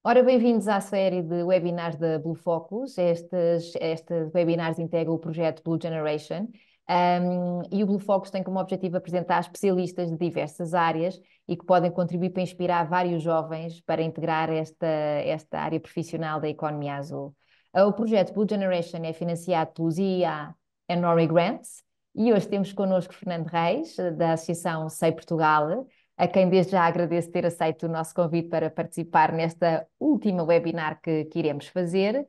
Ora, bem-vindos à série de webinars da Blue Focus. Estes webinars integram o projeto Blue Generation. E o Blue Focus tem como objetivo apresentar especialistas de diversas áreas e que podem contribuir para inspirar vários jovens para integrar esta área profissional da economia azul. O projeto Blue Generation é financiado pelos IEA and Norway Grants e hoje temos connosco Fernando Reis, da Associação SEI Portugal, a quem desde já agradeço ter aceito o nosso convite para participar nesta última webinar que iremos fazer.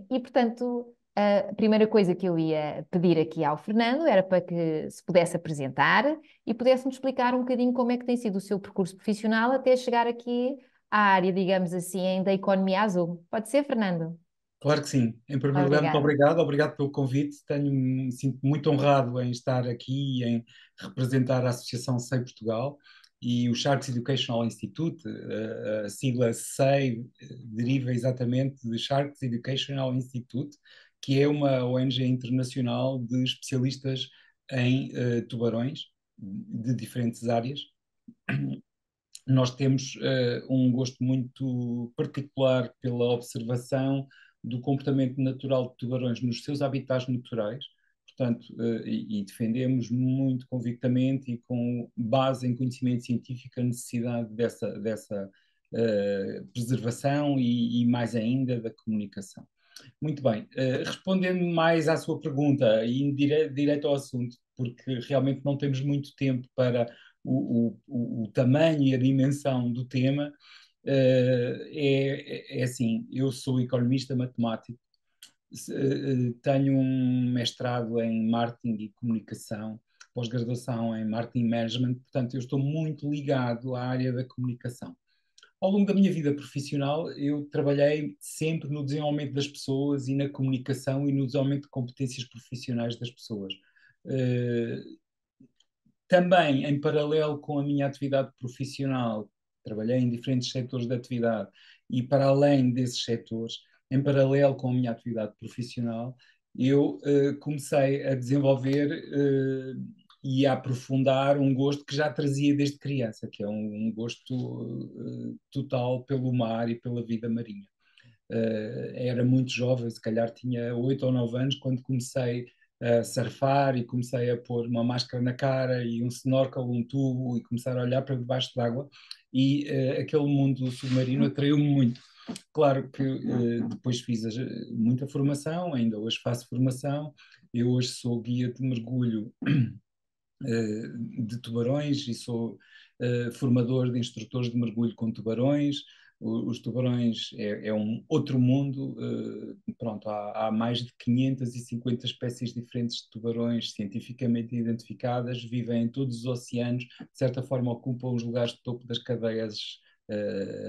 Portanto, a primeira coisa que eu ia pedir aqui ao Fernando era para que se pudesse apresentar e pudesse-nos explicar um bocadinho como é que tem sido o seu percurso profissional até chegar aqui à área, digamos assim, da economia azul. Pode ser, Fernando? Claro que sim. Em primeiro lugar, muito Obrigada. obrigado. Obrigado pelo convite. Me sinto muito honrado em estar aqui e em representar a Associação SEI Portugal e o Sharks Educational Institute. A sigla SEI deriva exatamente de Sharks Educational Institute, que é uma ONG internacional de especialistas em tubarões de diferentes áreas. Nós temos um gosto muito particular pela observação do comportamento natural de tubarões nos seus habitats naturais, portanto, e defendemos muito convictamente e com base em conhecimento científico a necessidade dessa preservação e mais ainda da comunicação. Muito bem, respondendo mais à sua pergunta e indo direto ao assunto, porque realmente não temos muito tempo para o tamanho e a dimensão do tema, é assim, eu sou economista matemático, tenho um mestrado em marketing e comunicação, pós-graduação em marketing management, portanto eu estou muito ligado à área da comunicação. Ao longo da minha vida profissional, eu trabalhei sempre no desenvolvimento das pessoas e na comunicação e no desenvolvimento de competências profissionais das pessoas. Eh, Também, em paralelo com a minha atividade profissional, trabalhei em diferentes setores de atividade e, para além desses setores, em paralelo com a minha atividade profissional, eu comecei a desenvolver e a aprofundar um gosto que já trazia desde criança, que é um gosto total pelo mar e pela vida marinha. Era muito jovem, se calhar tinha 8 ou 9 anos, quando comecei a surfar e comecei a pôr uma máscara na cara e um snorkel, um tubo e começar a olhar para debaixo d'água e aquele mundo submarino atraiu-me muito. Claro que depois fiz muita formação, ainda hoje faço formação, eu hoje sou guia de mergulho de tubarões e sou formador de instrutores de mergulho com tubarões. Os tubarões é um outro mundo. Pronto, há mais de 550 espécies diferentes de tubarões cientificamente identificadas, vivem em todos os oceanos, de certa forma ocupam os lugares de topo das cadeias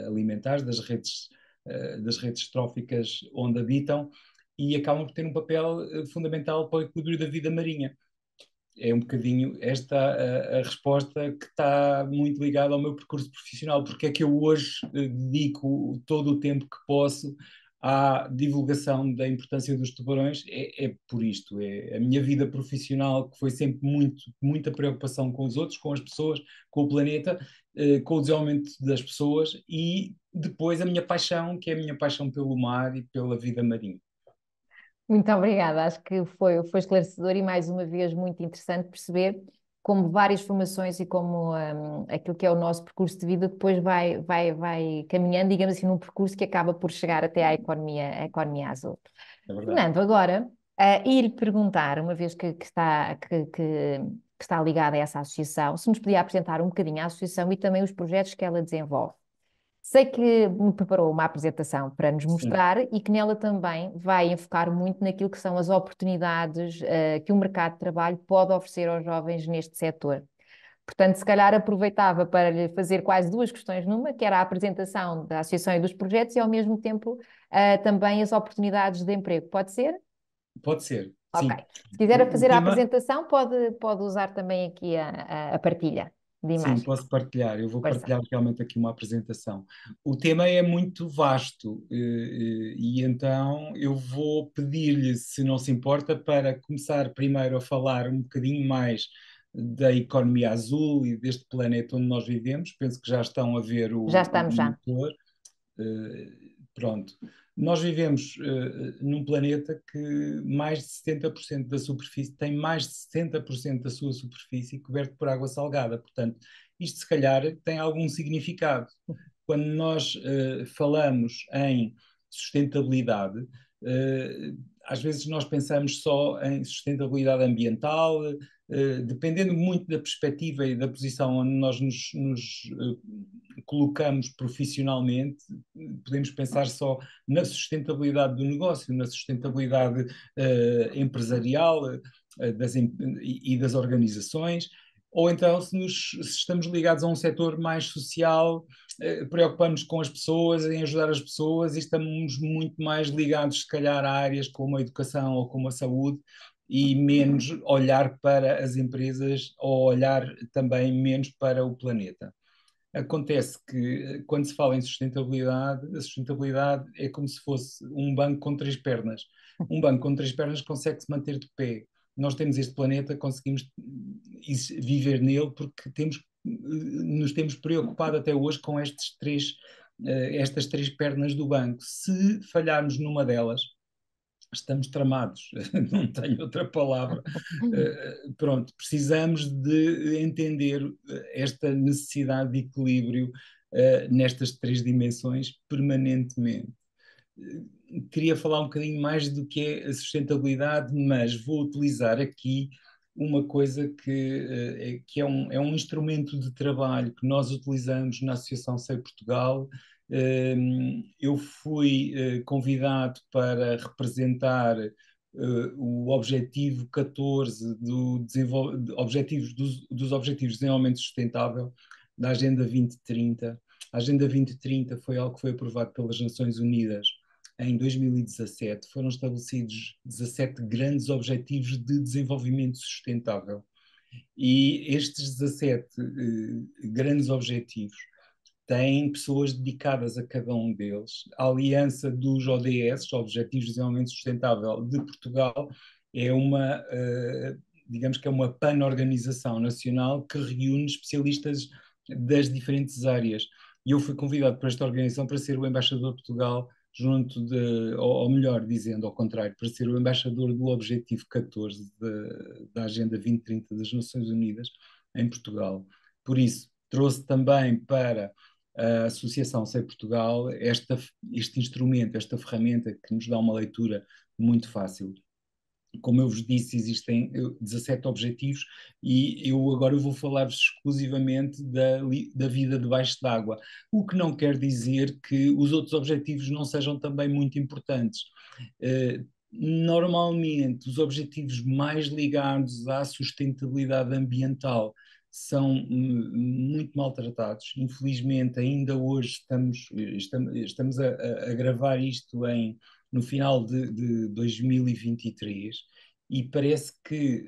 alimentares, das redes tróficas onde habitam e acabam por ter um papel fundamental para o equilíbrio da vida marinha. É um bocadinho esta a resposta que está muito ligada ao meu percurso profissional, porque é que eu hoje dedico todo o tempo que posso à divulgação da importância dos tubarões, é por isto, é a minha vida profissional que foi sempre muita preocupação com os outros, com as pessoas, com o planeta, com o desenvolvimento das pessoas e depois a minha paixão, que é a minha paixão pelo mar e pela vida marinha. Muito obrigada, acho que foi esclarecedor e mais uma vez muito interessante perceber como várias formações e como aquilo que é o nosso percurso de vida depois vai caminhando, digamos assim, num percurso que acaba por chegar até à economia azul. É verdade. Fernando, agora, ir perguntar, uma vez que está ligada a essa associação, se nos podia apresentar um bocadinho a associação e também os projetos que ela desenvolve. Sei que me preparou uma apresentação para nos Sim, mostrar e que nela também vai enfocar muito naquilo que são as oportunidades, que o mercado de trabalho pode oferecer aos jovens neste setor. Portanto, se calhar aproveitava para lhe fazer quase duas questões numa, que era a apresentação da associação e dos projetos e, ao mesmo tempo, também as oportunidades de emprego. Pode ser? pode ser, Ok. sim. Se quiser O fazer a tema. apresentação, pode usar também aqui a partilha de Sim, imagem. posso partilhar. Eu vou Força. partilhar realmente aqui uma apresentação. O tema é muito vasto e então eu vou pedir-lhe, se não se importa, para começar primeiro a falar um bocadinho mais da economia azul e deste planeta onde nós vivemos. Penso que já estão a ver Já o estamos já. monitor. Pronto. Nós vivemos num planeta que mais de 70% da superfície, tem mais de 70% da sua superfície coberta por água salgada. Portanto, isto se calhar tem algum significado. Quando nós falamos em sustentabilidade, às vezes nós pensamos só em sustentabilidade ambiental, dependendo muito da perspectiva e da posição onde nós nos colocamos profissionalmente, podemos pensar só na sustentabilidade do negócio, na sustentabilidade empresarial e das organizações, ou então se estamos ligados a um setor mais social, preocupamos com as pessoas, em ajudar as pessoas e estamos muito mais ligados, se calhar, a áreas como a educação ou como a saúde e menos olhar para as empresas ou olhar também menos para o planeta. Acontece que quando se fala em sustentabilidade, a sustentabilidade é como se fosse um banco com três pernas. Um banco com três pernas consegue se manter de pé. Nós temos este planeta, conseguimos viver nele porque nos temos preocupado até hoje com estas três pernas do banco. Se falharmos numa delas, estamos tramados, não tenho outra palavra. Pronto, precisamos de entender esta necessidade de equilíbrio nestas três dimensões permanentemente. Queria falar um bocadinho mais do que é a sustentabilidade, mas vou utilizar aqui uma coisa que é um instrumento de trabalho que nós utilizamos na Associação SEI Portugal. Eu fui convidado para representar o objetivo 14 dos Objetivos de Desenvolvimento Sustentável da Agenda 2030. A Agenda 2030 foi algo que foi aprovado pelas Nações Unidas em 2017. Foram estabelecidos 17 grandes objetivos de desenvolvimento sustentável. E estes 17 grandes objetivos têm pessoas dedicadas a cada um deles. A aliança dos ODS, Objetivos de Desenvolvimento Sustentável de Portugal, é digamos que é uma pan-organização nacional que reúne especialistas das diferentes áreas. E eu fui convidado por esta organização para ser o embaixador de Portugal ou melhor dizendo, ao contrário, para ser o embaixador do Objetivo 14 da Agenda 2030 das Nações Unidas em Portugal. Por isso, trouxe também para a Associação SEI Portugal este instrumento, esta ferramenta que nos dá uma leitura muito fácil. Como eu vos disse, existem 17 objetivos e eu agora vou falar-vos exclusivamente da vida debaixo d'água, o que não quer dizer que os outros objetivos não sejam também muito importantes. Normalmente, os objetivos mais ligados à sustentabilidade ambiental são muito maltratados. Infelizmente, ainda hoje estamos a gravar isto no final de 2023 e parece que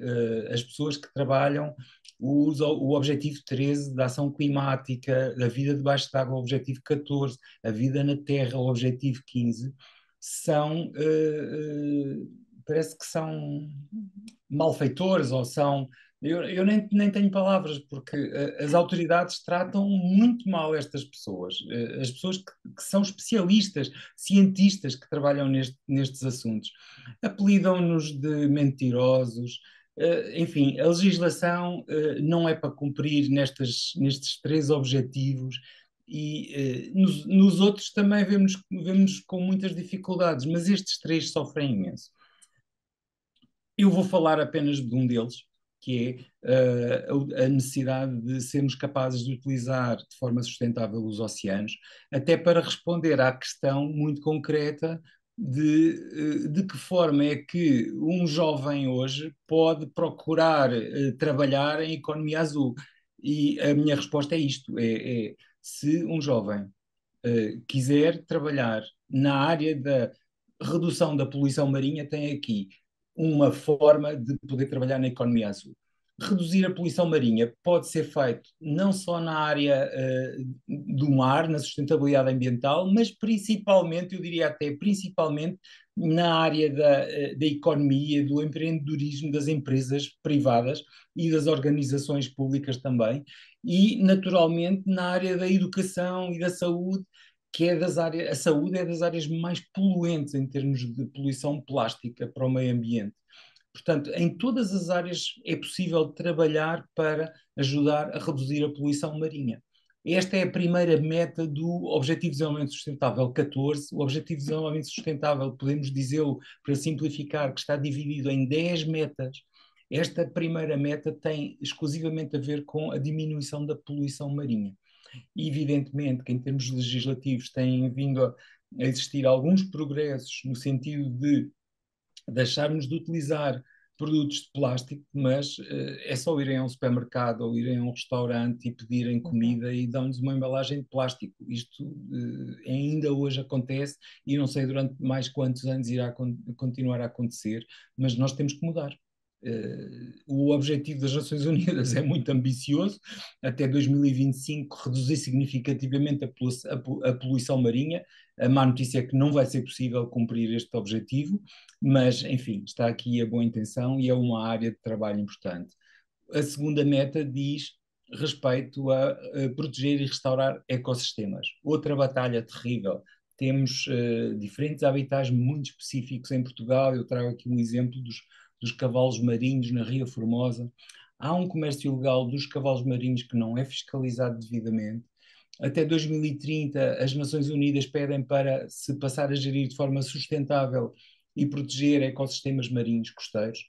as pessoas que trabalham o objetivo 13 da ação climática, a vida debaixo d'água, o objetivo 14, a vida na terra, o objetivo 15, parece que são malfeitores ou são. Eu nem tenho palavras, porque as autoridades tratam muito mal estas pessoas, as pessoas que são especialistas, cientistas que trabalham nestes assuntos. Apelidam-nos de mentirosos, enfim, a legislação não é para cumprir nestes três objetivos e nos outros também vemos com muitas dificuldades, mas estes três sofrem imenso. Eu vou falar apenas de um deles, que é a necessidade de sermos capazes de utilizar de forma sustentável os oceanos, até para responder à questão muito concreta de que forma é que um jovem hoje pode procurar trabalhar em economia azul. E a minha resposta é isto, se um jovem quiser trabalhar na área da redução da poluição marinha, tem aqui uma forma de poder trabalhar na economia azul. Reduzir a poluição marinha pode ser feito não só na área do mar, na sustentabilidade ambiental, mas principalmente, eu diria até principalmente, na área da economia, do empreendedorismo das empresas privadas e das organizações públicas também, e naturalmente na área da educação e da saúde, que é das áreas, a saúde é das áreas mais poluentes em termos de poluição plástica para o meio ambiente. Portanto, em todas as áreas é possível trabalhar para ajudar a reduzir a poluição marinha. Esta é a primeira meta do Objetivo de Desenvolvimento Sustentável 14. O Objetivo de Desenvolvimento Sustentável, podemos dizê-lo para simplificar, que está dividido em 10 metas. Esta primeira meta tem exclusivamente a ver com a diminuição da poluição marinha. E, evidentemente, que em termos legislativos têm vindo a existir alguns progressos no sentido de deixarmos de utilizar produtos de plástico, mas é só irem a um supermercado ou irem a um restaurante e pedirem comida e dão-nos uma embalagem de plástico. Isto ainda hoje acontece e não sei durante mais quantos anos irá continuar a acontecer, mas nós temos que mudar. O objetivo das Nações Unidas é muito ambicioso, até 2025 reduzir significativamente a poluição marinha. A má notícia é que não vai ser possível cumprir este objetivo, mas, enfim, está aqui a boa intenção e é uma área de trabalho importante. A segunda meta diz respeito a proteger e restaurar ecossistemas. Outra batalha terrível. Temos diferentes habitats muito específicos em Portugal. Eu trago aqui um exemplo dos cavalos marinhos na Ria Formosa. Há um comércio ilegal dos cavalos marinhos que não é fiscalizado devidamente. Até 2030, as Nações Unidas pedem para se passar a gerir de forma sustentável e proteger ecossistemas marinhos costeiros.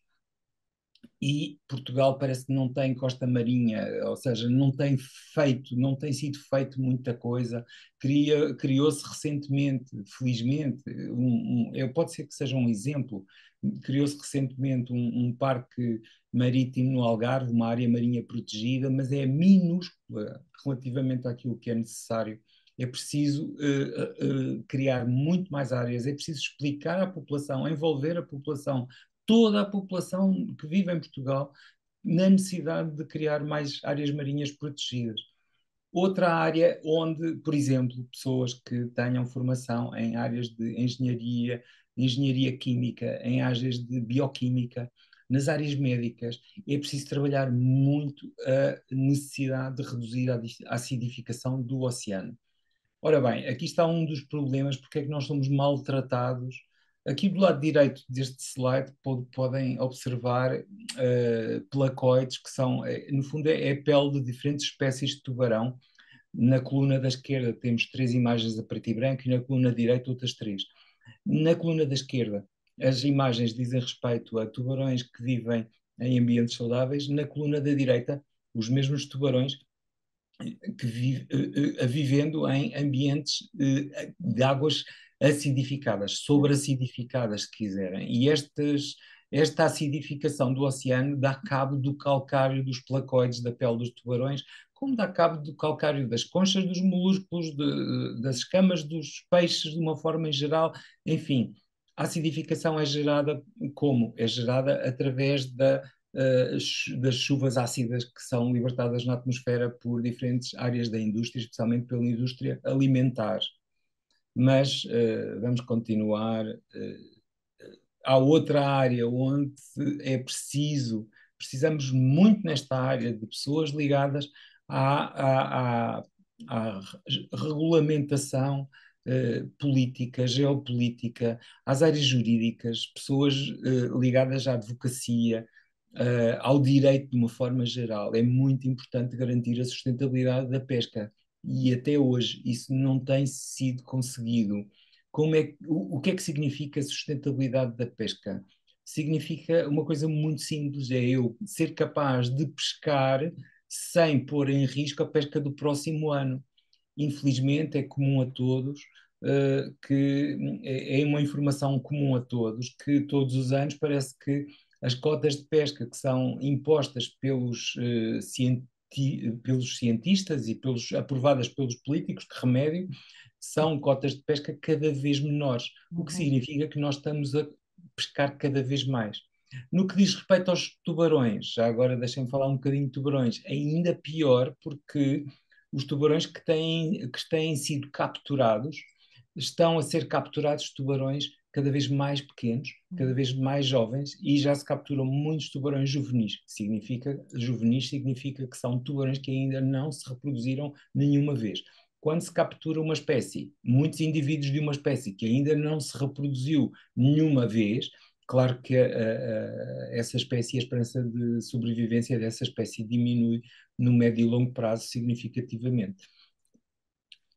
E Portugal parece que não tem costa marinha, ou seja, não tem sido feito muita coisa. Criou-se recentemente, felizmente, pode ser que seja um exemplo, criou-se recentemente um parque marítimo no Algarve, uma área marinha protegida, mas é minúscula relativamente àquilo que é necessário. É preciso criar muito mais áreas, é preciso explicar à população, envolver a população, toda a população que vive em Portugal, na necessidade de criar mais áreas marinhas protegidas. Outra área onde, por exemplo, pessoas que tenham formação em áreas de engenharia química, em áreas de bioquímica, nas áreas médicas, é preciso trabalhar muito a necessidade de reduzir a acidificação do oceano. Ora bem, aqui está um dos problemas, porque é que nós somos maltratados. Aqui do lado direito deste slide podem observar placoides, que são, no fundo, é a pele de diferentes espécies de tubarão. Na coluna da esquerda temos 3 imagens a preto e branco e na coluna direita outras 3. Na coluna da esquerda, as imagens dizem respeito a tubarões que vivem em ambientes saudáveis. Na coluna da direita, os mesmos tubarões vivendo em ambientes de águas acidificadas, sobreacidificadas, se quiserem. E esta acidificação do oceano dá cabo do calcário dos placoides da pele dos tubarões, como dá cabo do calcário das conchas dos moluscos, das escamas dos peixes, de uma forma em geral. Enfim, a acidificação é gerada como? É gerada através das chuvas ácidas que são libertadas na atmosfera por diferentes áreas da indústria, especialmente pela indústria alimentar. Mas vamos continuar. Há outra área onde precisamos muito nesta área de pessoas ligadas à regulamentação política, geopolítica, às áreas jurídicas, pessoas ligadas à advocacia, ao direito de uma forma geral. É muito importante garantir a sustentabilidade da pesca e até hoje isso não tem sido conseguido. O que é que significa sustentabilidade da pesca? Significa uma coisa muito simples, é eu ser capaz de pescar sem pôr em risco a pesca do próximo ano. Infelizmente é comum a todos, que é uma informação comum a todos, que todos os anos parece que as cotas de pesca que são impostas pelos cientistas e aprovadas pelos políticos de remédio são cotas de pesca cada vez menores, o que significa que nós estamos a pescar cada vez mais. No que diz respeito aos tubarões, já agora deixem-me falar um bocadinho de tubarões, ainda pior porque os tubarões que têm sido capturados estão a ser capturados tubarões cada vez mais pequenos, cada vez mais jovens, e já se capturam muitos tubarões juvenis. Juvenis significa que são tubarões que ainda não se reproduziram nenhuma vez. quando se captura uma espécie, muitos indivíduos de uma espécie que ainda não se reproduziu nenhuma vez, claro que essa espécie, a esperança de sobrevivência dessa espécie diminui no médio e longo prazo significativamente.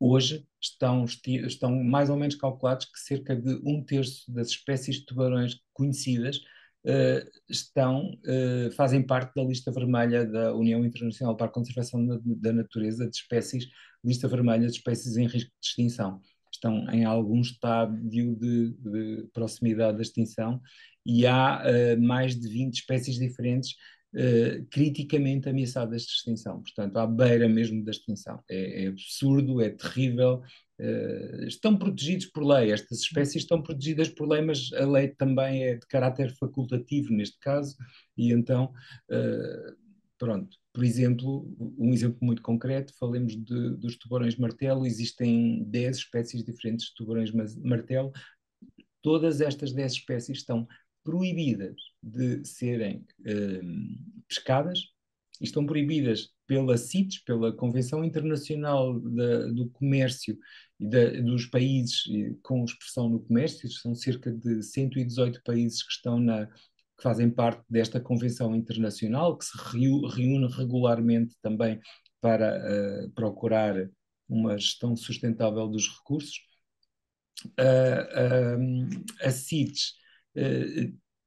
Hoje estão mais ou menos calculados que cerca de 1/3 das espécies de tubarões conhecidas fazem parte da lista vermelha da União Internacional para a Conservação da Natureza de espécies, lista vermelha de espécies em risco de extinção. Estão em algum estádio de proximidade da extinção e há mais de 20 espécies diferentes criticamente ameaçadas de extinção, portanto, à beira mesmo da extinção. É absurdo, é terrível. Estão protegidos por lei, estas espécies estão protegidas por lei, mas a lei também é de caráter facultativo neste caso, e então, pronto. Por exemplo, um exemplo muito concreto, falemos dos tubarões-martelo, existem 10 espécies diferentes de tubarões-martelo, todas estas 10 espécies estão proibidas de serem pescadas e estão proibidas pela CITES, pela Convenção Internacional do Comércio e dos países com expressão no comércio. São cerca de 118 países que fazem parte desta Convenção Internacional, que se reúne regularmente também para procurar uma gestão sustentável dos recursos. A CITES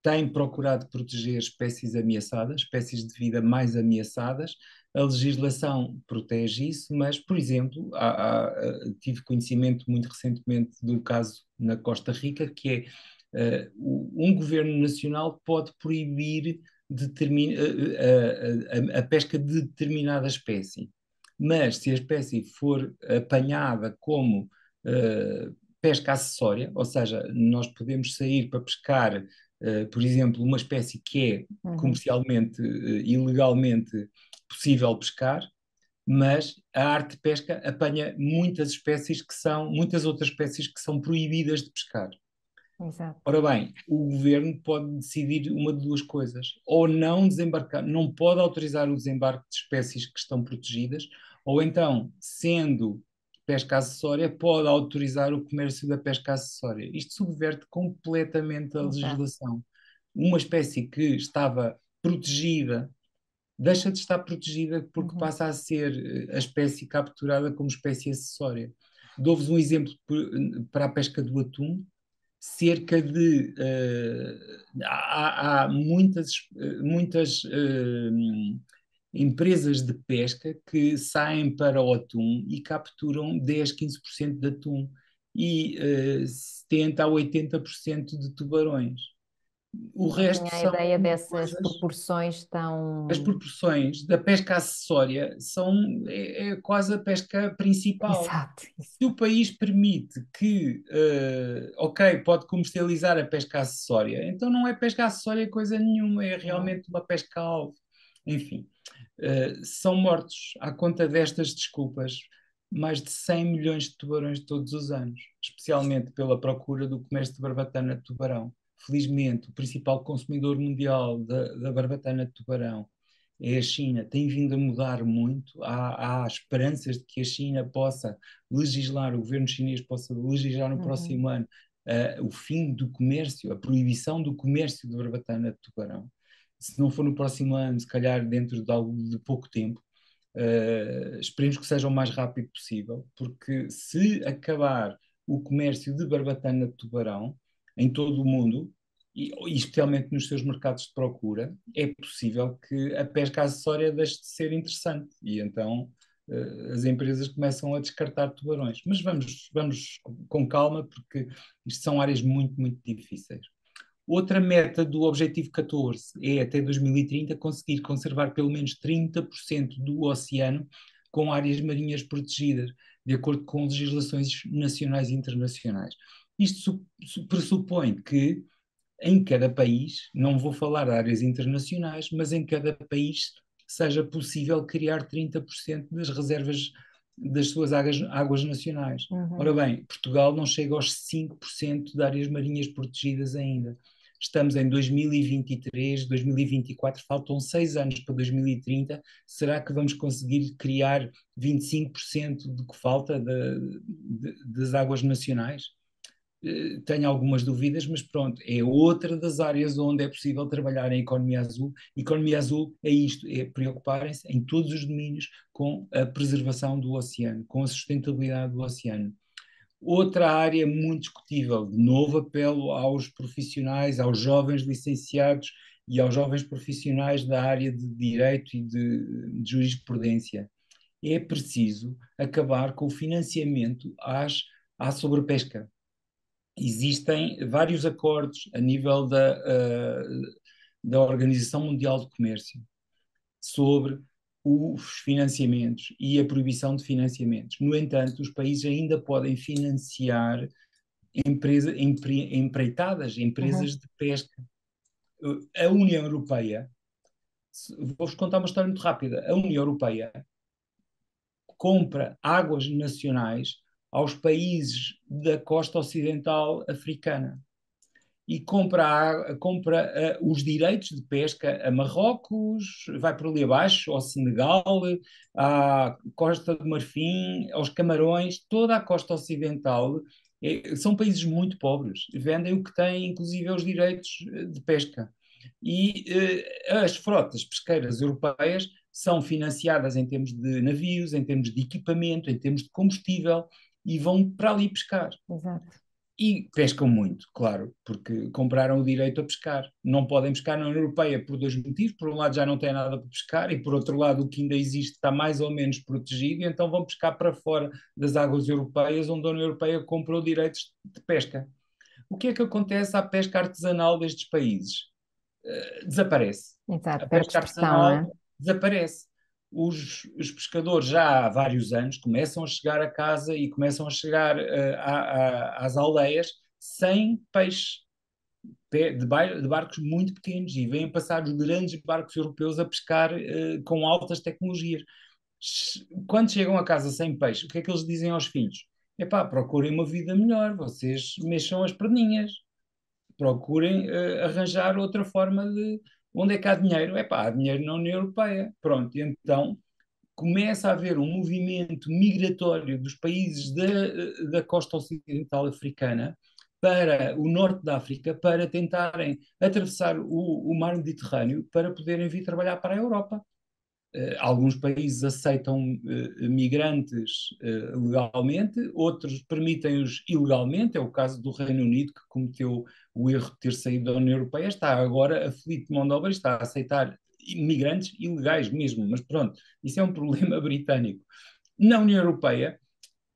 tem procurado proteger espécies ameaçadas, espécies de vida mais ameaçadas. A legislação protege isso, mas, por exemplo, tive conhecimento muito recentemente do caso na Costa Rica, que é um governo nacional pode proibir a pesca de determinada espécie, mas se a espécie for apanhada como pesca acessória, ou seja, nós podemos sair para pescar, por exemplo, uma espécie que é comercialmente, ilegalmente possível pescar, mas a arte de pesca apanha muitas outras espécies que são proibidas de pescar. Exato. Ora bem, o governo pode decidir uma de duas coisas: ou não desembarcar, não pode autorizar o desembarque de espécies que estão protegidas, ou então, sendo pesca acessória, pode autorizar o comércio da pesca acessória. Isto subverte completamente a legislação. Uma espécie que estava protegida deixa de estar protegida porque passa a ser a espécie capturada como espécie acessória. Dou-vos um exemplo para a pesca do atum. Cerca de há muitas empresas de pesca que saem para o atum e capturam 10, 15% de atum e 70 a 80% de tubarões. O Não resto tinha a são ideia dessas coisas. proporções tão... As proporções da pesca acessória é quase a pesca principal. Exato. Se o país permite que, ok, pode comercializar a pesca acessória, então não é pesca acessória coisa nenhuma, é realmente uma pesca-alvo. Enfim, são mortos à conta destas desculpas mais de 100 milhões de tubarões todos os anos, especialmente pela procura do comércio de barbatana de tubarão. Felizmente, o principal consumidor mundial da barbatana de tubarão é a China. Tem vindo a mudar muito. Há esperanças de que a China possa legislar, o governo chinês possa legislar no próximo ano o fim do comércio, a proibição do comércio de barbatana de tubarão. Se não for no próximo ano, se calhar dentro de pouco tempo. Esperemos que seja o mais rápido possível, porque se acabar o comércio de barbatana de tubarão em todo o mundo, e especialmente nos seus mercados de procura, é possível que a pesca acessória deixe de ser interessante e então as empresas começam a descartar tubarões. Mas vamos com calma, porque isto são áreas muito, muito difíceis. Outra meta do Objetivo 14 é, até 2030, conseguir conservar pelo menos 30% do oceano com áreas marinhas protegidas, de acordo com legislações nacionais e internacionais. Isto pressupõe que em cada país, não vou falar de áreas internacionais, mas em cada país seja possível criar 30% das reservas das suas águas nacionais. Ora bem, Portugal não chega aos 5% de áreas marinhas protegidas ainda. estamos em 2023, 2024, faltam 6 anos para 2030. Será que vamos conseguir criar 25% do que falta das águas nacionais? Tenho algumas dúvidas, mas pronto, é outra das áreas onde é possível trabalhar em economia azul. Economia azul é isto, é preocuparem-se em todos os domínios com a preservação do oceano, com a sustentabilidade do oceano. Outra área muito discutível, de novo apelo aos profissionais, aos jovens licenciados e aos jovens profissionais da área de direito e de jurisprudência. É preciso acabar com o financiamento à sobrepesca. Existem vários acordos a nível da Organização Mundial do Comércio sobre os financiamentos e a proibição de financiamentos. No entanto, os países ainda podem financiar empreitadas, empresas de pesca. A União Europeia, vou-vos contar uma história muito rápida, a União Europeia compra águas nacionais aos países da costa ocidental africana e compra os direitos de pesca a Marrocos, vai por ali abaixo, ao Senegal, à Costa do Marfim, aos Camarões, toda a costa ocidental. São países muito pobres, vendem o que têm, inclusive os direitos de pesca. E as frotas pesqueiras europeias são financiadas em termos de navios, em termos de equipamento, em termos de combustível, e vão para ali pescar. Exato. E pescam muito, claro, porque compraram o direito a pescar. Não podem pescar na União Europeia por dois motivos. Por um lado, já não têm nada para pescar, e por outro lado, o que ainda existe está mais ou menos protegido, e então vão pescar para fora das águas europeias, onde a União Europeia comprou direitos de pesca. O que é que acontece à pesca artesanal destes países? Desaparece. A Exato, perde pesca expressão, não artesanal é? desaparece. Os pescadores já há vários anos começam a chegar a casa e começam a chegar às aldeias sem peixe, de barcos muito pequenos, e vêm passar os grandes barcos europeus a pescar com altas tecnologias. Quando chegam a casa sem peixe, o que é que eles dizem aos filhos? Epá, procurem uma vida melhor, vocês mexam as perninhas, procurem arranjar outra forma de. Onde é que há dinheiro? É pá, há dinheiro na União Europeia. Pronto, e então começa a haver um movimento migratório dos países da costa ocidental africana para o norte da África para tentarem atravessar o mar Mediterrâneo para poderem vir trabalhar para a Europa. Alguns países aceitam migrantes legalmente, outros permitem-os ilegalmente. É o caso do Reino Unido, que cometeu o erro de ter saído da União Europeia, está agora aflito de mão de obra, está a aceitar imigrantes ilegais mesmo, mas pronto, isso é um problema britânico. Na União Europeia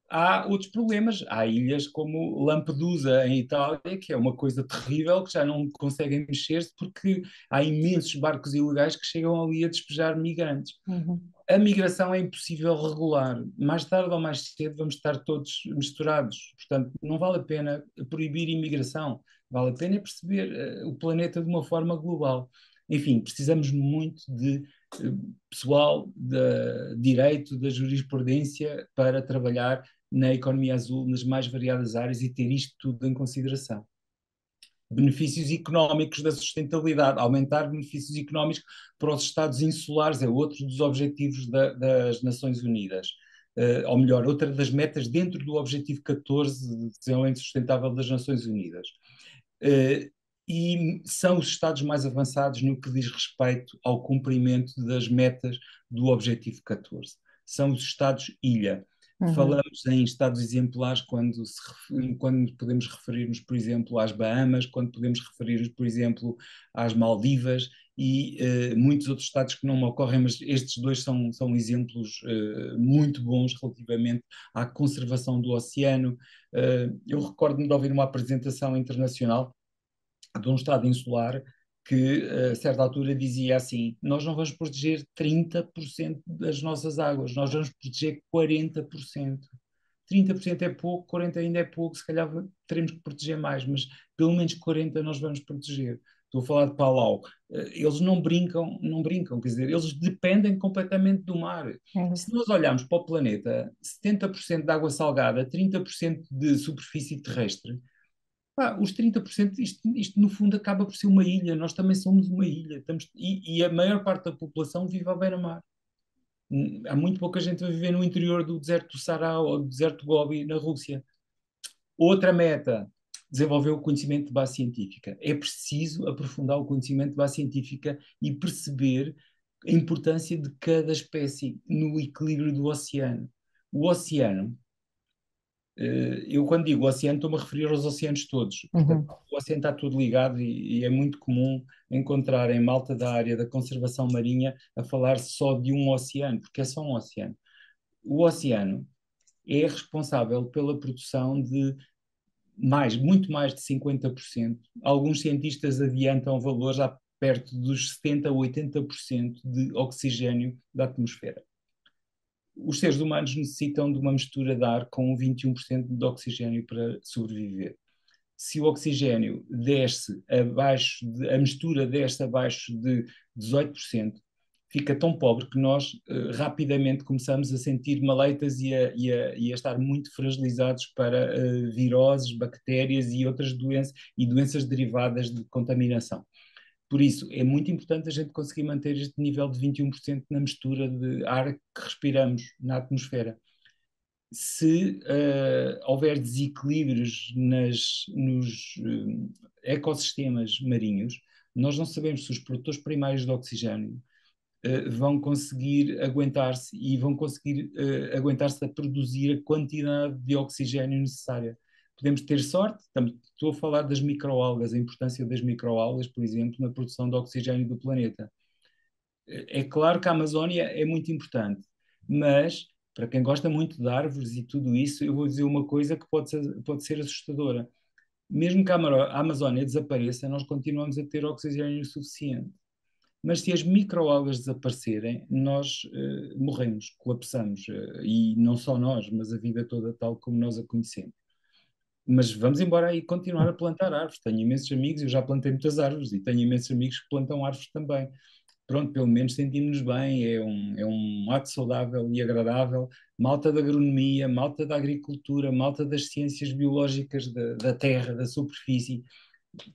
há outros problemas. Há ilhas como Lampedusa, em Itália, que é uma coisa terrível, que já não conseguem mexer-se porque há imensos barcos ilegais que chegam ali a despejar migrantes. Uhum. A migração é impossível regular. Mais tarde ou mais cedo vamos estar todos misturados. Portanto, não vale a pena proibir imigração. Vale a pena perceber o planeta de uma forma global. Enfim, precisamos muito de pessoal de direito, da jurisprudência, para trabalhar na economia azul nas mais variadas áreas e ter isto tudo em consideração. Benefícios económicos da sustentabilidade, aumentar benefícios económicos para os Estados insulares é outro dos objetivos das Nações Unidas. Ou melhor, outra das metas dentro do Objetivo 14 de Desenvolvimento Sustentável das Nações Unidas. E são os Estados mais avançados no que diz respeito ao cumprimento das metas do Objetivo 14. São os Estados-ilha. Uhum. Falamos em estados exemplares quando podemos referir-nos, por exemplo, às Bahamas, quando podemos referir-nos, por exemplo, às Maldivas e muitos outros estados que não me ocorrem, mas estes dois são exemplos muito bons relativamente à conservação do oceano. Eu recordo-me de ouvir uma apresentação internacional de um estado insular que, a certa altura, dizia assim: nós não vamos proteger 30% das nossas águas, nós vamos proteger 40%. 30% é pouco, 40% ainda é pouco, se calhar teremos que proteger mais, mas pelo menos 40% nós vamos proteger. Estou a falar de Palau. Eles não brincam, quer dizer, eles dependem completamente do mar. É Se isso. nós olharmos para o planeta, 70% de água salgada, 30% de superfície terrestre, Os 30%, isto no fundo acaba por ser uma ilha, nós também somos uma ilha, e a maior parte da população vive à beira-mar. Há muito pouca gente a viver no interior do deserto do Saara ou do deserto do Gobi, na Rússia. Outra meta, desenvolver o conhecimento de base científica. É preciso aprofundar o conhecimento de base científica e perceber a importância de cada espécie no equilíbrio do oceano. O oceano, eu quando digo oceano estou-me a referir aos oceanos todos. Portanto, Uhum. o oceano está todo ligado e é muito comum encontrar em malta da área da conservação marinha a falar só de um oceano, porque é só um oceano. O oceano é responsável pela produção de muito mais de 50%. Alguns cientistas adiantam valores já perto dos 70% a 80% de oxigênio da atmosfera. Os seres humanos necessitam de uma mistura de ar com 21% de oxigênio para sobreviver. Se o oxigênio desce abaixo, a mistura desce abaixo de 18%, fica tão pobre que nós rapidamente começamos a sentir maleitas e a estar muito fragilizados para viroses, bactérias e outras doenças e doenças derivadas de contaminação. Por isso, é muito importante a gente conseguir manter este nível de 21% na mistura de ar que respiramos na atmosfera. Se houver desequilíbrios nos ecossistemas marinhos, nós não sabemos se os produtores primários de oxigênio vão conseguir aguentar-se e vão conseguir aguentar-se a produzir a quantidade de oxigênio necessária. Podemos ter sorte, estou a falar das microalgas, a importância das microalgas, por exemplo, na produção de oxigênio do planeta. É claro que a Amazónia é muito importante, mas para quem gosta muito de árvores e tudo isso, eu vou dizer uma coisa que pode ser assustadora. Mesmo que a Amazónia desapareça, nós continuamos a ter oxigênio suficiente. Mas se as microalgas desaparecerem, nós morremos, colapsamos. E não só nós, mas a vida toda tal como nós a conhecemos. Mas vamos embora aí continuar a plantar árvores. Tenho imensos amigos, eu já plantei muitas árvores e tenho imensos amigos que plantam árvores também. Pronto, pelo menos sentimos-nos bem, é um ato saudável e agradável. Malta da agronomia, malta da agricultura, malta das ciências biológicas da terra, da superfície,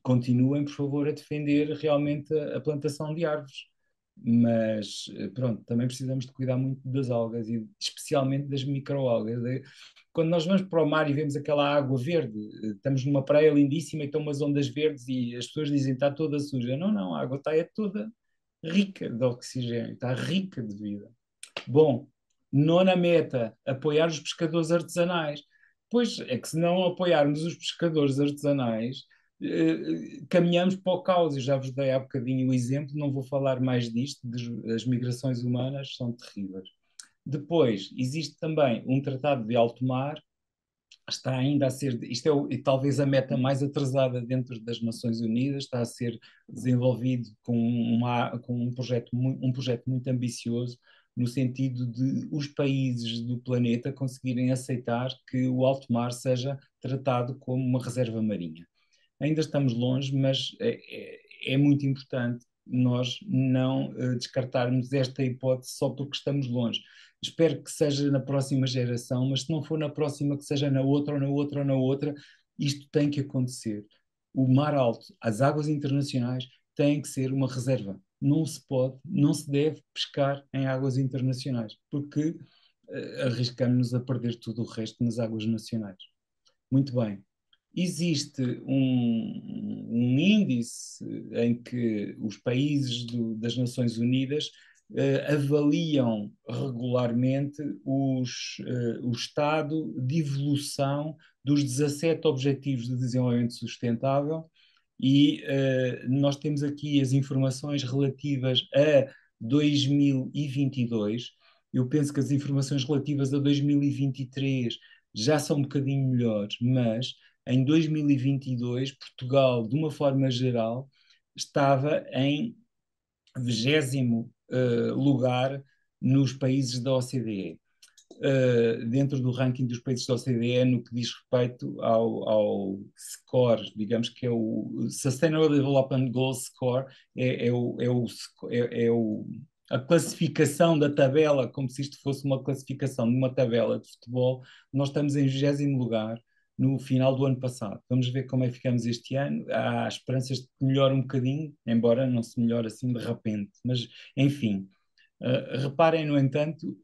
continuem, por favor, a defender realmente a plantação de árvores. Mas, pronto, também precisamos de cuidar muito das algas e especialmente das microalgas. Quando nós vamos para o mar e vemos aquela água verde, estamos numa praia lindíssima e estão umas ondas verdes e as pessoas dizem está toda suja. Não, não, a água está toda rica de oxigênio, está rica de vida. Bom, nona meta, apoiar os pescadores artesanais. Pois é que se não apoiarmos os pescadores artesanais, caminhamos para o caos. Eu já vos dei há bocadinho o exemplo, não vou falar mais disto, das migrações humanas são terríveis. Depois, existe também um tratado de alto mar, está ainda a ser, isto é talvez a meta mais atrasada dentro das Nações Unidas, está a ser desenvolvido com um projeto muito ambicioso, no sentido de os países do planeta conseguirem aceitar que o alto mar seja tratado como uma reserva marinha. Ainda estamos longe, mas é muito importante nós não descartarmos esta hipótese só porque estamos longe. Espero que seja na próxima geração, mas se não for na próxima, que seja na outra, ou na outra, ou na outra, isto tem que acontecer. O mar alto, as águas internacionais, têm que ser uma reserva. Não se pode, não se deve pescar em águas internacionais, porque arriscamos-nos a perder tudo o resto nas águas nacionais. Muito bem. Existe um índice em que os países das Nações Unidas avaliam regularmente o estado de evolução dos 17 Objetivos de Desenvolvimento Sustentável e nós temos aqui as informações relativas a 2022. Eu penso que as informações relativas a 2023 já são um bocadinho melhores, mas em 2022, Portugal, de uma forma geral, estava em 20º lugar nos países da OCDE. Dentro do ranking dos países da OCDE, no que diz respeito ao score, digamos que é o Sustainable Development Goals Score, a classificação da tabela, como se isto fosse uma classificação de uma tabela de futebol. Nós estamos em 20º lugar no final do ano passado. Vamos ver como é que ficamos este ano. Há esperanças de que melhore um bocadinho, embora não se melhore assim de repente. Mas, enfim, reparem, no entanto,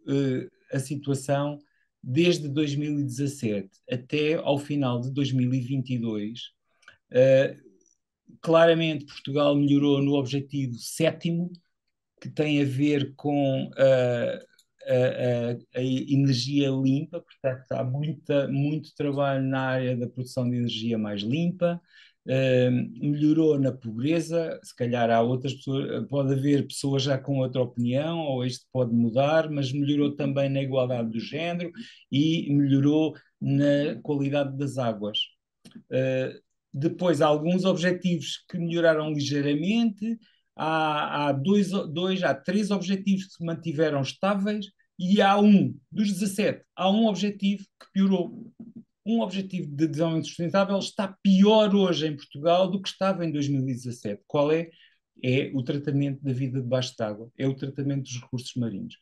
a situação desde 2017 até ao final de 2022. Claramente, Portugal melhorou no objetivo sétimo, que tem a ver com a energia limpa, portanto, há muito trabalho na área da produção de energia mais limpa. Melhorou na pobreza, se calhar há outras pessoas, pode haver pessoas já com outra opinião, ou isto pode mudar, mas melhorou também na igualdade do género e melhorou na qualidade das águas. Depois, há alguns objetivos que melhoraram ligeiramente, há três objetivos que se mantiveram estáveis e há dos 17, há um objetivo que piorou. Um objetivo de desenvolvimento sustentável está pior hoje em Portugal do que estava em 2017. Qual é? É o tratamento da vida debaixo d'água, é o tratamento dos recursos marinhos.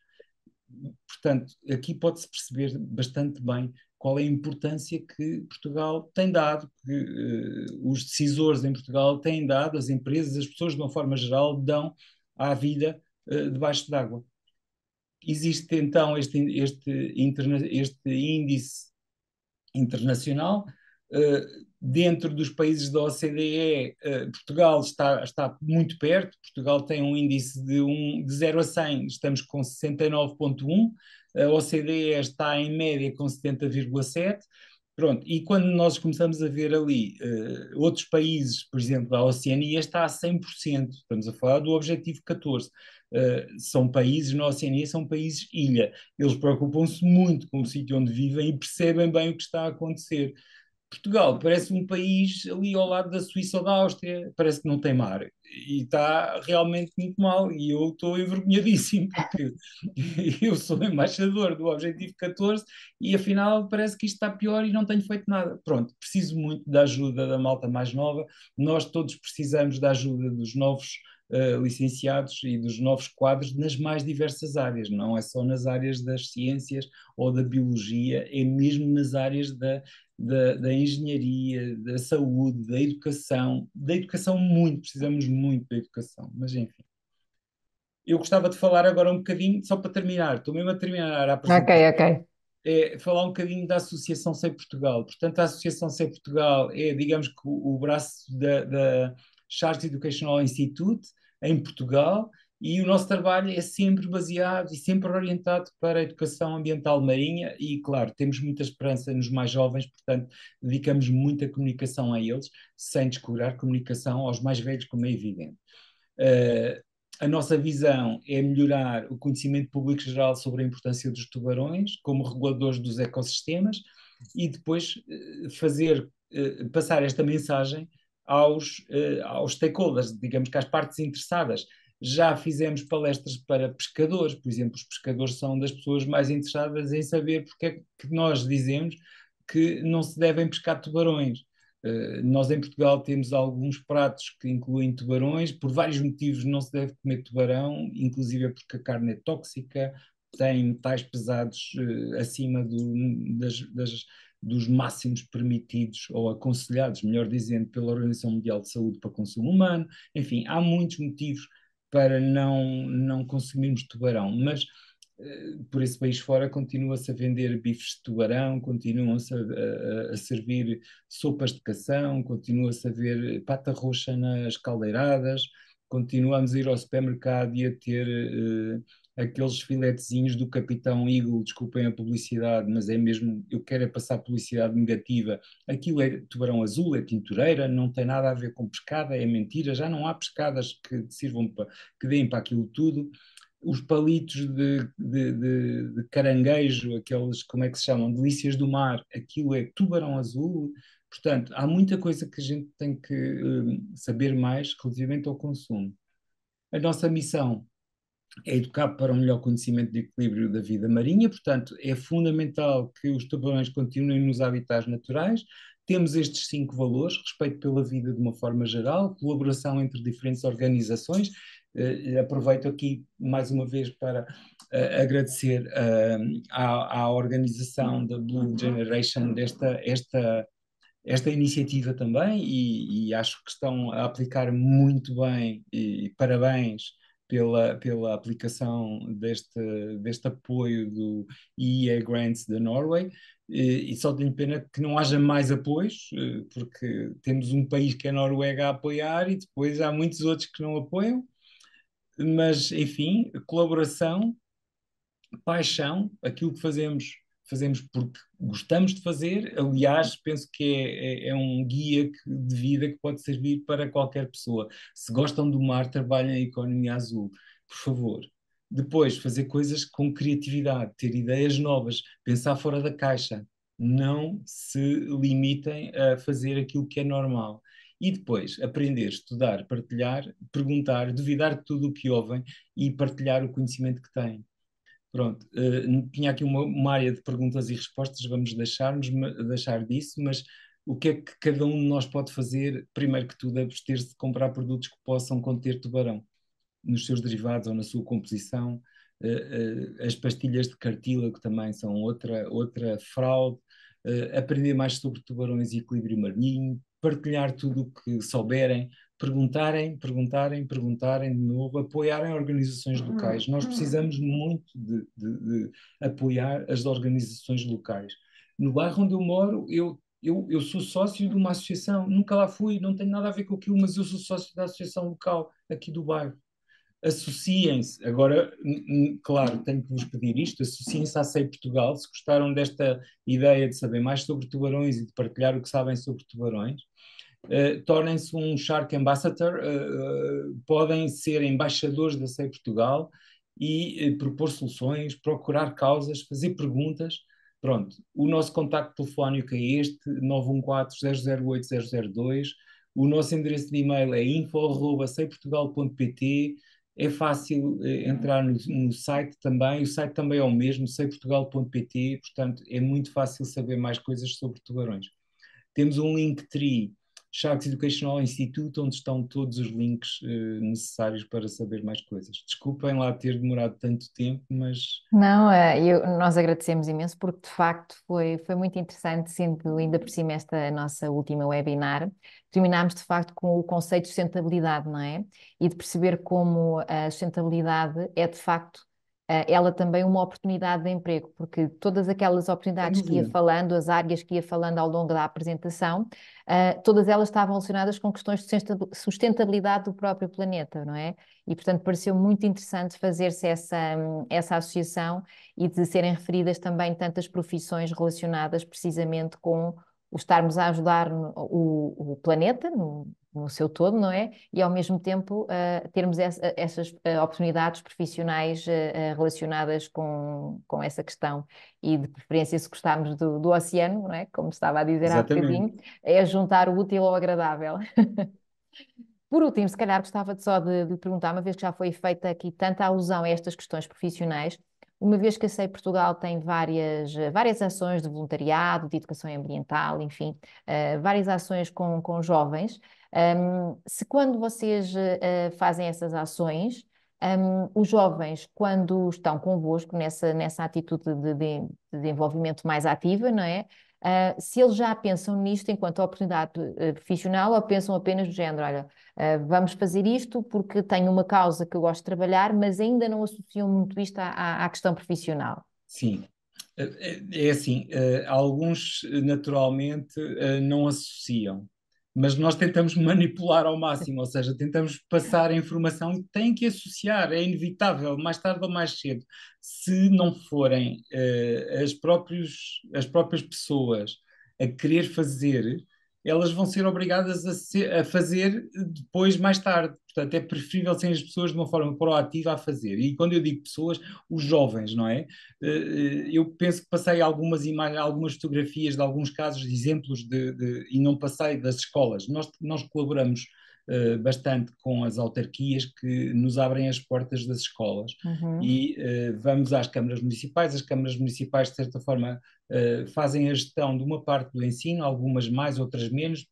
Portanto, aqui pode-se perceber bastante bem qual é a importância que Portugal tem dado, que os decisores em Portugal têm dado, as empresas, as pessoas de uma forma geral dão à vida debaixo d'água. Existe então este índice internacional. Dentro dos países da OCDE, Portugal está muito perto. Portugal tem um índice de 0 a 100, estamos com 69,1. A OCDE está em média com 70,7. Pronto, e quando nós começamos a ver ali outros países, por exemplo, a Oceania está a 100%, estamos a falar do objetivo 14. São países, na Oceania são países ilha, eles preocupam-se muito com o sítio onde vivem e percebem bem o que está a acontecer. Portugal parece um país ali ao lado da Suíça ou da Áustria, parece que não tem mar e está realmente muito mal e eu estou envergonhadíssimo porque eu sou embaixador do Objetivo 14 e afinal parece que isto está pior e não tenho feito nada. Pronto, preciso muito da ajuda da malta mais nova, nós todos precisamos da ajuda dos novos licenciados e dos novos quadros nas mais diversas áreas, não é só nas áreas das ciências ou da biologia, é mesmo nas áreas da engenharia, da saúde, da educação muito, precisamos muito da educação, mas enfim. Eu gostava de falar agora um bocadinho, só para terminar, estou mesmo a terminar a Ok, apresentação, ok. falar um bocadinho da Associação Sei Portugal. Portanto, a Associação Sei Portugal é, digamos que, o braço da Chartered Educational Institute em Portugal, e o nosso trabalho é sempre baseado e sempre orientado para a educação ambiental marinha e, claro, temos muita esperança nos mais jovens, portanto, dedicamos muita comunicação a eles, sem descurar comunicação aos mais velhos, como é evidente. A nossa visão é melhorar o conhecimento público geral sobre a importância dos tubarões como reguladores dos ecossistemas e depois passar esta mensagem aos stakeholders, digamos que às partes interessadas. Já fizemos palestras para pescadores, por exemplo, os pescadores são das pessoas mais interessadas em saber porque é que nós dizemos que não se devem pescar tubarões. Nós em Portugal temos alguns pratos que incluem tubarões, por vários motivos não se deve comer tubarão, inclusive porque a carne é tóxica, tem metais pesados acima dos máximos permitidos ou aconselhados, melhor dizendo, pela Organização Mundial de Saúde para consumo humano. Enfim, há muitos motivos para não consumirmos tubarão, mas por esse país fora continua-se a vender bifes de tubarão, continuam-se a servir sopas de cação, continua-se a ver pata roxa nas caldeiradas, continuamos a ir ao supermercado e a ter aqueles filetezinhos do Capitão Eagle, desculpem a publicidade, mas é mesmo, eu quero é passar publicidade negativa. Aquilo é tubarão azul, é tintureira, não tem nada a ver com pescada, é mentira, já não há pescadas que sirvam que deem para aquilo tudo. Os palitos de caranguejo, aqueles, como é que se chamam? Delícias do mar, aquilo é tubarão azul. Portanto, há muita coisa que a gente tem que saber mais relativamente ao consumo. A nossa missão é educar para um melhor conhecimento de equilíbrio da vida marinha, portanto, é fundamental que os tubarões continuem nos habitats naturais. Temos estes 5 valores: respeito pela vida de uma forma geral, colaboração entre diferentes organizações. Aproveito aqui mais uma vez para agradecer à organização da Blue Generation esta esta iniciativa também e acho que estão a aplicar muito bem e parabéns pela aplicação deste apoio do EEA Grants da Norway e só tenho pena que não haja mais apoios, porque temos um país que é a Noruega a apoiar e depois há muitos outros que não apoiam, mas enfim, colaboração, paixão, aquilo que fazemos porque gostamos de fazer. Aliás, penso que é um guia de vida que pode servir para qualquer pessoa. Se gostam do mar, trabalhem a economia azul, por favor. Depois, fazer coisas com criatividade, ter ideias novas, pensar fora da caixa. Não se limitem a fazer aquilo que é normal. E depois, aprender, estudar, partilhar, perguntar, duvidar de tudo o que ouvem e partilhar o conhecimento que têm. Pronto, tinha aqui uma área de perguntas e respostas, vamos deixar disso, mas o que é que cada um de nós pode fazer? Primeiro que tudo, abster-se de comprar produtos que possam conter tubarão nos seus derivados ou na sua composição. As pastilhas de cartílago também são outra fraude. Aprender mais sobre tubarões e equilíbrio marinho, partilhar tudo o que souberem, perguntarem de novo, apoiarem organizações locais. Nós precisamos muito de apoiar as organizações locais. No bairro onde eu moro, eu sou sócio de uma associação, nunca lá fui, não tenho nada a ver com aquilo, mas eu sou sócio da associação local aqui do bairro. Associem-se. Agora, claro, tenho que vos pedir isto, associem-se à SEI Portugal, se gostaram desta ideia de saber mais sobre tubarões e de partilhar o que sabem sobre tubarões. Tornem-se um Shark Ambassador, podem ser embaixadores da SEI Portugal e propor soluções, procurar causas, fazer perguntas. Pronto, o nosso contacto telefónico é este, 914-008-002. O nosso endereço de e-mail é info@seiportugal.pt. É fácil entrar no site também, o site também é o mesmo, seiportugal.pt, portanto é muito fácil saber mais coisas sobre tubarões. Temos um Linktree, Sharks Educational Institute, onde estão todos os links necessários para saber mais coisas. Desculpem lá ter demorado tanto tempo, mas... Não, nós agradecemos imenso porque de facto foi muito interessante, sendo ainda por cima esta nossa última webinar. Terminámos de facto com o conceito de sustentabilidade, não é? E de perceber como a sustentabilidade é de facto ela também uma oportunidade de emprego, porque todas aquelas Sem oportunidades que ia dúvida. falando, as áreas que ia falando ao longo da apresentação, todas elas estavam relacionadas com questões de sustentabilidade do próprio planeta, não é? E, portanto, pareceu muito interessante fazer-se essa associação e de serem referidas também tantas profissões relacionadas precisamente com o estarmos a ajudar o planeta no seu todo, não é? E ao mesmo tempo termos essas oportunidades profissionais relacionadas com essa questão e de preferência se gostarmos do oceano, não é? Como estava a dizer há Exatamente. bocadinho, é juntar o útil ao agradável. Por último, se calhar gostava só de perguntar, uma vez que já foi feita aqui tanta alusão a estas questões profissionais, uma vez que a SEI Portugal tem várias ações de voluntariado, de educação ambiental, enfim, várias ações com jovens, se quando vocês fazem essas ações, os jovens, quando estão convosco nessa atitude de envolvimento mais ativa, não é? Se eles já pensam nisto enquanto oportunidade profissional ou pensam apenas do género, olha, vamos fazer isto porque tenho uma causa que eu gosto de trabalhar, mas ainda não associam muito isto à questão profissional. Sim. É assim, alguns naturalmente não associam, mas nós tentamos manipular ao máximo, ou seja, tentamos passar a informação e têm que associar, é inevitável, mais tarde ou mais cedo. Se não forem as próprias pessoas a querer fazer, elas vão ser obrigadas a fazer depois, mais tarde. Portanto, é preferível serem as pessoas de uma forma proativa a fazer. E quando eu digo pessoas, os jovens, não é? Eu penso que passei algumas imagens, algumas fotografias de alguns casos, de exemplos e não passei das escolas. Nós colaboramos bastante com as autarquias que nos abrem as portas das escolas Uhum. e vamos às câmaras municipais. As câmaras municipais, de certa forma, fazem a gestão de uma parte do ensino, algumas mais, outras menos,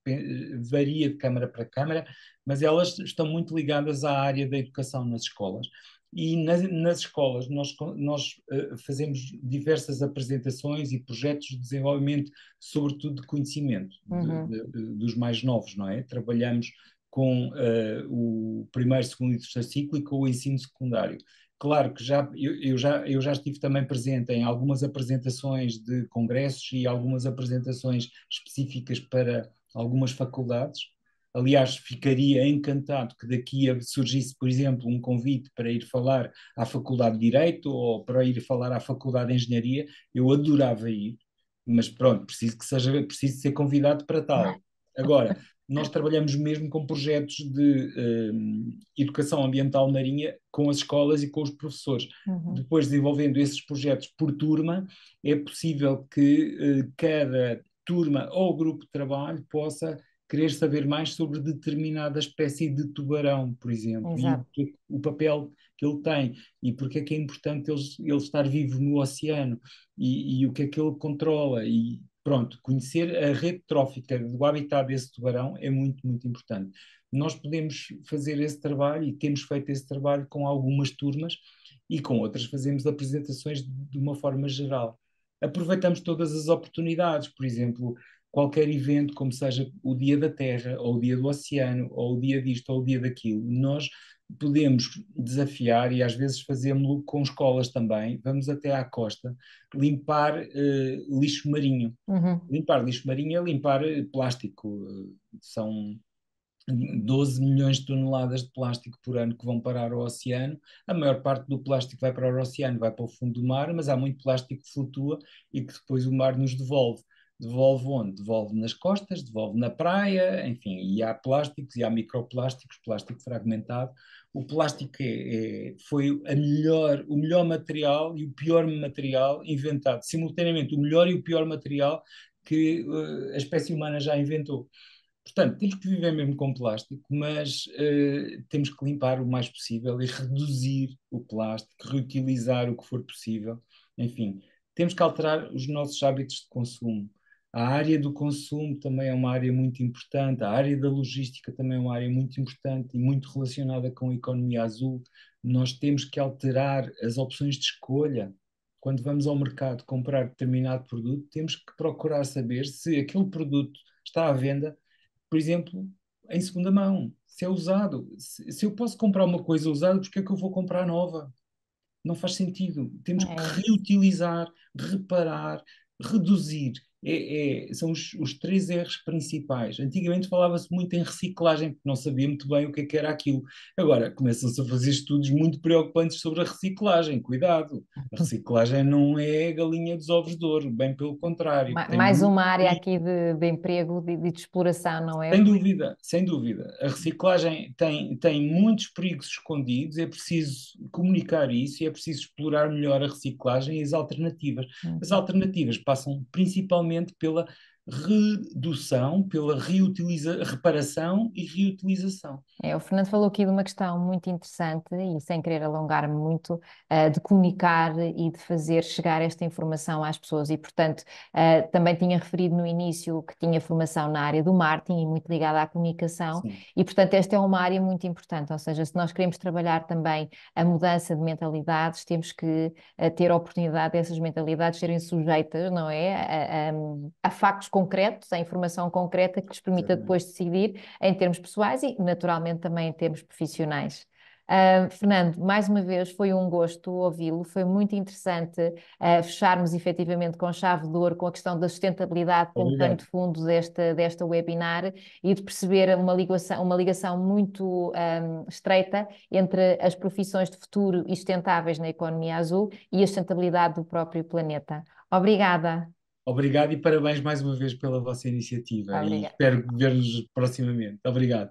varia de câmara para câmara, mas elas estão muito ligadas à área da educação nas escolas. e nas escolas nós fazemos diversas apresentações e projetos de desenvolvimento, sobretudo de conhecimento Uhum. dos mais novos, não é? Trabalhamos com o primeiro, segundo e terceiro ciclo e com o ensino secundário. Claro que eu já estive também presente em algumas apresentações de congressos e algumas apresentações específicas para algumas faculdades. Aliás, ficaria encantado que daqui surgisse, por exemplo, um convite para ir falar à Faculdade de Direito ou para ir falar à Faculdade de Engenharia. Eu adorava ir, mas pronto, preciso ser convidado para tal. Agora, nós trabalhamos mesmo com projetos de educação ambiental marinha com as escolas e com os professores. Uhum. Depois, desenvolvendo esses projetos por turma, é possível que cada turma ou grupo de trabalho possa querer saber mais sobre determinada espécie de tubarão, por exemplo, e Exato. o papel que ele tem, e porque é que é importante ele estar vivo no oceano, e o que é que ele controla, e pronto, conhecer a rede trófica do habitat desse tubarão é muito, muito importante. Nós podemos fazer esse trabalho e temos feito esse trabalho com algumas turmas e com outras fazemos apresentações de uma forma geral. Aproveitamos todas as oportunidades, por exemplo, qualquer evento, como seja o Dia da Terra, ou o Dia do Oceano, ou o dia disto, ou o dia daquilo, nós podemos desafiar, e às vezes fazemos-lo com escolas também, vamos até à costa, limpar lixo marinho. Uhum. Limpar lixo marinho é limpar plástico. São 12 milhões de toneladas de plástico por ano que vão parar ao oceano. A maior parte do plástico vai para o oceano, vai para o fundo do mar, mas há muito plástico que flutua e que depois o mar nos devolve. Devolve onde? Devolve nas costas, devolve na praia, enfim, e há plásticos e há microplásticos, plástico fragmentado. O plástico foi o melhor material e o pior material inventado, simultaneamente o melhor e o pior material que a espécie humana já inventou. Portanto, temos que viver mesmo com plástico, mas temos que limpar o mais possível e reduzir o plástico, reutilizar o que for possível. Enfim, temos que alterar os nossos hábitos de consumo. A área do consumo também é uma área muito importante, a área da logística também é uma área muito importante e muito relacionada com a economia azul. Nós temos que alterar as opções de escolha. Quando vamos ao mercado comprar determinado produto, temos que procurar saber se aquele produto está à venda, por exemplo, em segunda mão, se é usado. Se eu posso comprar uma coisa usada, porque é que eu vou comprar nova? Não faz sentido. Temos que É isso. reutilizar, reparar, reduzir. São os três R's principais. Antigamente falava-se muito em reciclagem, porque não sabia muito bem o que era aquilo. Agora começam-se a fazer estudos muito preocupantes sobre a reciclagem. Cuidado, a reciclagem não é a galinha dos ovos de ouro, bem pelo contrário. Tem Mais muito uma área perigo. aqui de emprego, de exploração, não é? Sem dúvida, sem dúvida. A reciclagem tem muitos perigos escondidos, é preciso comunicar isso e é preciso explorar melhor a reciclagem e as alternativas. As Uhum. alternativas passam principalmente pela redução, pela reparação e reutilização. O Fernando falou aqui de uma questão muito interessante e sem querer alongar-me muito, de comunicar e de fazer chegar esta informação às pessoas e, portanto, também tinha referido no início que tinha formação na área do marketing e muito ligada à comunicação Sim, e, portanto, esta é uma área muito importante, ou seja, se nós queremos trabalhar também a mudança de mentalidades, temos que ter a oportunidade dessas mentalidades serem sujeitas, não é, a factos concretos, a informação concreta que lhes permita exatamente. depois decidir em termos pessoais e, naturalmente, também em termos profissionais. Fernando, mais uma vez foi um gosto ouvi-lo, foi muito interessante fecharmos efetivamente com chave de ouro com a questão da sustentabilidade como pano Obrigado. de fundo desta webinar e de perceber uma ligação muito estreita entre as profissões de futuro e sustentáveis na economia azul e a sustentabilidade do próprio planeta. Obrigada. Obrigado e parabéns mais uma vez pela vossa iniciativa e Obrigada. espero ver-vos proximamente. Obrigado.